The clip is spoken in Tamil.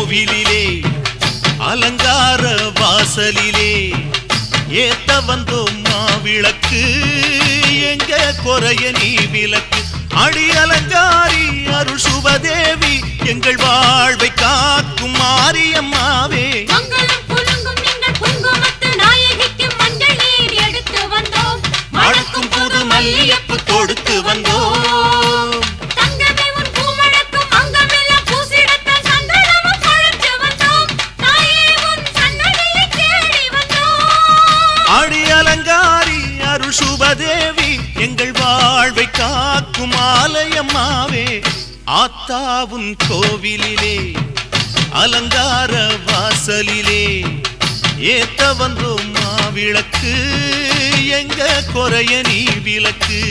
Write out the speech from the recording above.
கோவிலிலே அலங்கார வாசலிலே ஏத்த வந்தோம் மாவிளக்கு எங்க குறைய நீ விளக்கு அடி அலங்காரி அருள் சுபதேவி எங்கள் வாழ்வை காக்கும் மாரியம்மாவே மணக்கும் புது மல்லியப்பு கொடுத்து வந்தோம் அடி அலங்காரி அருள் சுபதேவி எங்கள் வாழ்வை காக்கும் ஆலயம்மாவே ஆத்தாவுன் கோவிலிலே அலங்கார வாசலிலே ஏத்த வந்தோம் மாவிளக்கு எங்க குறைய நீ விளக்கு